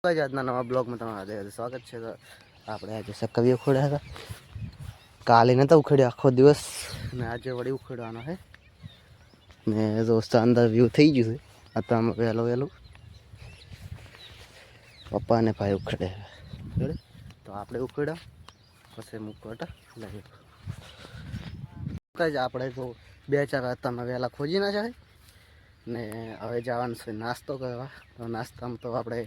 આજના નવા બ્લોગમાં તમારું સ્વાગત છે. તો આપણે આજે સક્કરીઓ ઉખેડ્યા હતા. કાલે નહોતા ઉખેડ્યા આખો દિવસ ને આજે વળી ઉખેડવાનો છે ને દોસ્તો અંદર વ્યૂ થઈ ગયું છે. અત્યારમાં વહેલું પપ્પા અને ભાઈ ઉખેડે તો આપણે ઉખેડ્યા પછી મૂકવાટા લઈ કઈ જ આપણે તો 2-4 અત્યારમાં વહેલા ખોજી ના જાય ને હવે જવાનું છે નાસ્તો કરવા. તો નાસ્તામાં તો આપણે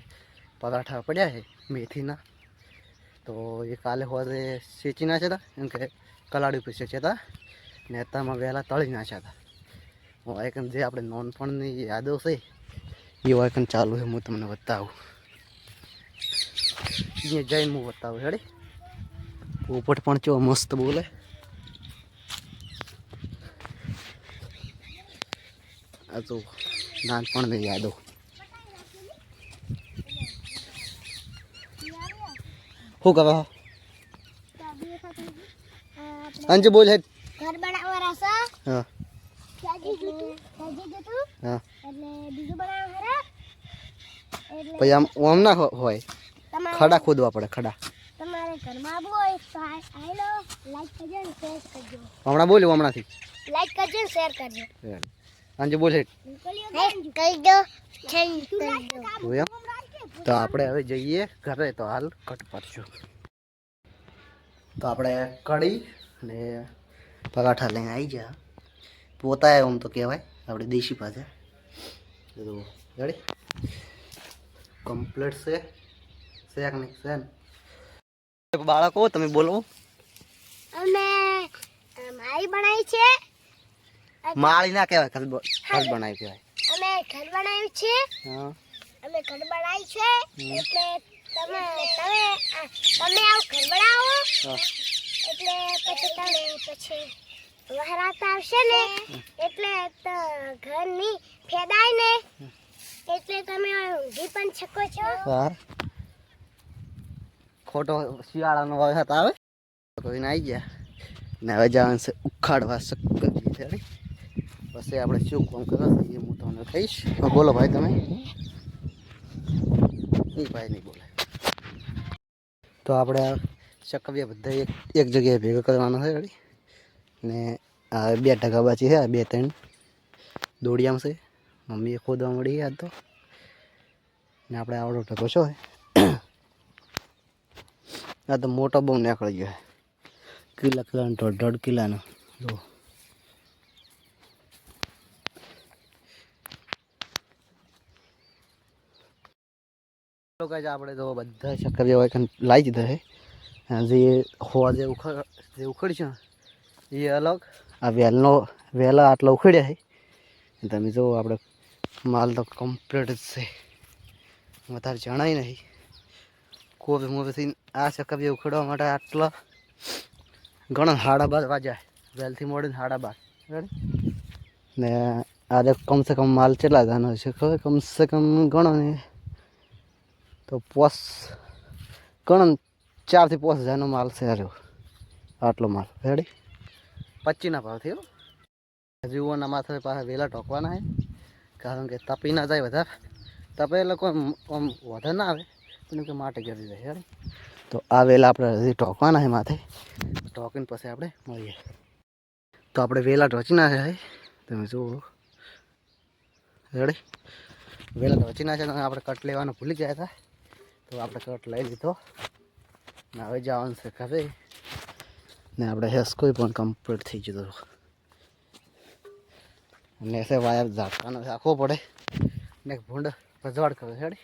પરાઠા પડ્યા છે મેથીના. તો એ કાલે હોદે શેચી નાખ્યા હતા એમ કે કલાડી ઉપર શેચ્યા હતા ને અત્યારમાં વહેલા તળી નાખ્યા હતા. વાયકન જે આપણે નોનપણની યાદો છે એ વાયકન ચાલુ છે. હું તમને બતાવું અહીંયા જઈને હું બતાવું હેડી. પોપટ પણ ચો મસ્ત બોલે. આ તો નાનપણની યાદો. શું કહો અંજુ બોલ હે ઘર બનાવવા છે. હા હા એટલે બીજું બનાવવા હરા એટલે પછી આમ ના હોય ખડા ખોદવા પડે. ખડા તમારે ઘરમાં આવવું હોય તો આઈ લો, લાઈક કરજો ને શેર કરજો. હમણાં બોલ્યું હમણાંથી લાઈક કરજો ને શેર કરજો. અંજુ બોલ હે કહી દો એમ. તો આપણે હવે જઈએ ઘરે. તો હાલ કટ પરશું. તો આપણે કઢી ને પરાઠા લઈને આવી ગયા. પોતા આમ તો કહેવાય આપણે દેશી ભાષા. રેડી કમ્પ્લીટ છે શેક નહીં છે ને બાળકો તમે બોલો. અમે મારી બનાવી છે. માળી ના કહેવાય ઘર બનાવી કહેવાય. અમે ઘર બનાવ્યું છે. હા અમે ઘર બનાવી છે એટલે તમે આવું ઘર બનાવો એટલે પછી વહરાતા આવશે ને એટલે ઘરની ફેદાય ને એટલે તમે ઊંઘી પણ શકો છો. ખોટો શિયાળાનો વરસાદ આવે કોઈને આવી ગયા ને હવે જવાનું છે ઉખાડવા શક્કરી છે. પછી આપણે શું કામ કરવા એ હું તમને કહીશ. બોલો ભાઈ તમે. નહીં ભાઈ નહીં બોલે. તો આપણે શક્કરિયા બધા એક જગ્યાએ ભેગા કરવાનો છે રેડી. ને આ 2 ટકા બાકી છે. 2-3 દોડિયામાં છે. મમ્મીએ ખોદવા મળી યાદ તો ને આપણે આવડો ટકો છો. આ તો મોટો બહુ નીકળી ગયો. કિલાનો 1.5 કિલાનો જો. આપણે તો બધા શક્કરિયા લાવી દીધા છે. જે હોવા જે ઉખડશે એ અલગ. આ વહેલા આટલા ઉખડ્યા છે. તમે જો આપણે માલ તો કમ્પ્લીટ જ છે. વધારે જણાય નહીં. કોબે મોબેથી આ શક્કરિયા ઉખડવા માટે આટલા ઘણા 12:30 વાગ્યા. વહેલથી મોડીને 12:30 ને આજે કમસે કમ માલ કેટલા જાનો છે ખબર? કમસે કમ ગણો ને તો 4 થી 5 હજારનો માલ છે. આટલો માલ રેડી 25 ના ભાવ થયો. હજુઓના માથે પાછા વેલા ઢોકવાના છે કારણ કે તપી ના જાય વધારે. તપે એટલે કોઈ વધારે ના આવે પણ કે માટે ગરી જાય રેડી. તો આ વેલા આપણે હજી ઢોકવાના છે માથે. ઢોકીને પછી આપણે મળીએ. તો આપણે વેલા ઢોચી નાખ્યા છે તમે જુઓ રેડી. વેલા ઢોચી નાખ્યા. આપણે કટ લેવાનું ભૂલી ગયા હતા તો આપણે કટ લઈ લીધો ને હવે જવાનું છે ઘરે. ને આપણે હેસ્કોઈ પણ કમ્પ્લીટ થઈ ગયું ને એસે વાયર ઝાટકાનો રાખવો પડે ને ભૂંડ ભજવાડ કરે હેડી.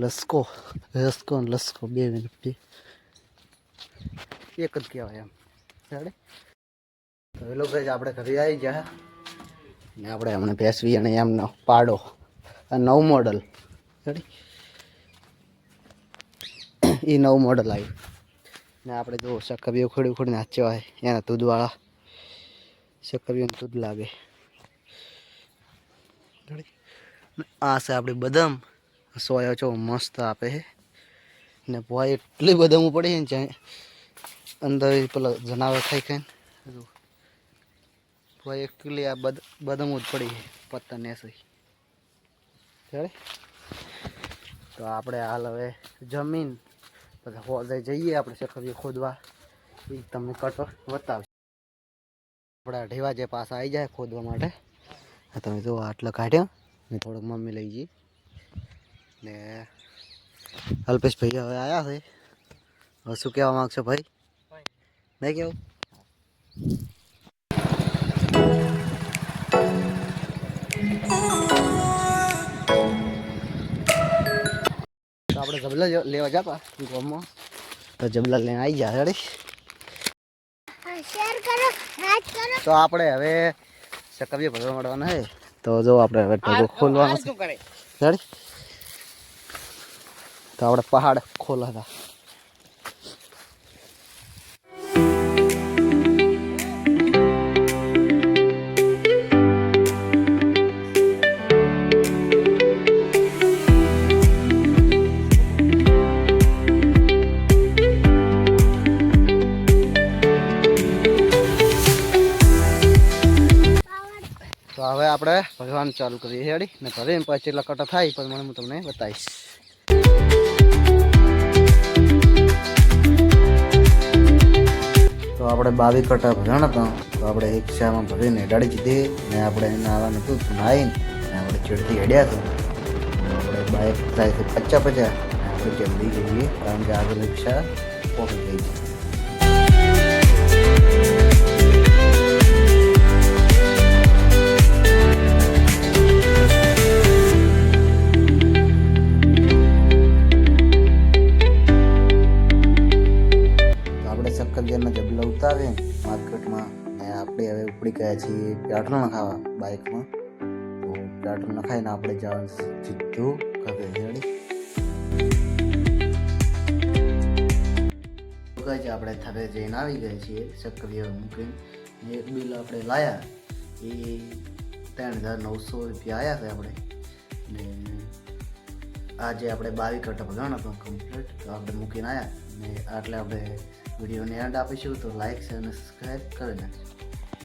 લસકો હેસ્કો ને લસકો 2 મિનિટ એક જ કહેવાય એમ હેડી. તો એ લોકો આપણે ઘરે આવી ગયા ને આપણે હમણાં ભેંસવી અને એમનો પાડો આ નવું મોડલ હેડી. એ નવું મોડલ આવ્યું ને આપણે જો શક્કરિયા ઉખડી નાચ્યો હોય એના દૂધવાળા શક્કરિયાનું દૂધ લાગે. આ છે આપણે બદામ. સોયા ચો મસ્ત આપે છે ને ભાઈ એટલી બદામ પડી છે ને જ્યાં અંદર પેલા જનાવર ખાઈ ખાઈને ભાઈ એકલી આ બદામ જ પડી છે પત્તા ને સહી. તો આપણે હાલ હવે જમીન પછી હોદે જઈએ આપણે સખરીઓ ખોદવા એ તમને કટો બતાવશે. આપણા ઢેવા જે પાછા આવી જાય ખોદવા માટે તમે જો આટલો કાઢ્યો ને થોડોક મમ્મી લઈ જઈ ને અલ્પેશ ભાઈ હવે આવ્યા છે. હવે શું કહેવા માગશો ભાઈ? નહીં કેવું? તો આપણે જબલા લેવા જતા ગામમાં તો જબલા લઈને આવી ગયા રેડી. શેર કરો, લાઈક કરો. તો આપણે હવે સકરીઓ ભરવા માંડવાના છે. તો જો આપણે હવે ઢગો ખોલવાનો છે રેડી. તો આપણે પહાડ ખોલા હતા. તો હવે આપણે ભરવાનું ચાલુ કરીએ હેડી ને ભરીને પછી એટલા કટા થાય પણ મને હું તમને બતાવીશ. તો આપણે 22 કટા ભરવાના હતા. તો આપણે એક શામાં ભરીને હેડાડી દીધી ને આપણે એને આવવાનું હતું નાહીને આપણે ચડતી હેડ્યા હતા. આપણે બાઇક થાય છે 50 આપણે જલ્દી જઈએ કારણ કે આગળ રિક્ષા પહોંચી ગઈ છે. સક્કરજનના જબલા ઉતારીએ માર્કેટમાં ને આપણે હવે ઉપડી ગયા છીએ પેટ્રોલ નખાવા બાઇકમાં. તો પેટ્રોલ નખાઈને આપણે જવાનું સીધું ઘરે હેડી. આપણે થરે જઈને આવી ગયા છીએ સક્કરીઓ મૂકીને. એક બિલ આપણે લાયા એ 3,900 રૂપિયા આવ્યા છે આપણે. ને આજે આપણે 22 કટા ભરવાના હતા કમ્પ્લીટ. તો આપણે મૂકીને આવ્યા ને આટલે આપણે વિડીયોને એન્ડ આપીશું. તો લાઈક શેર અને સબસ્ક્રાઈબ કરી નાખજો.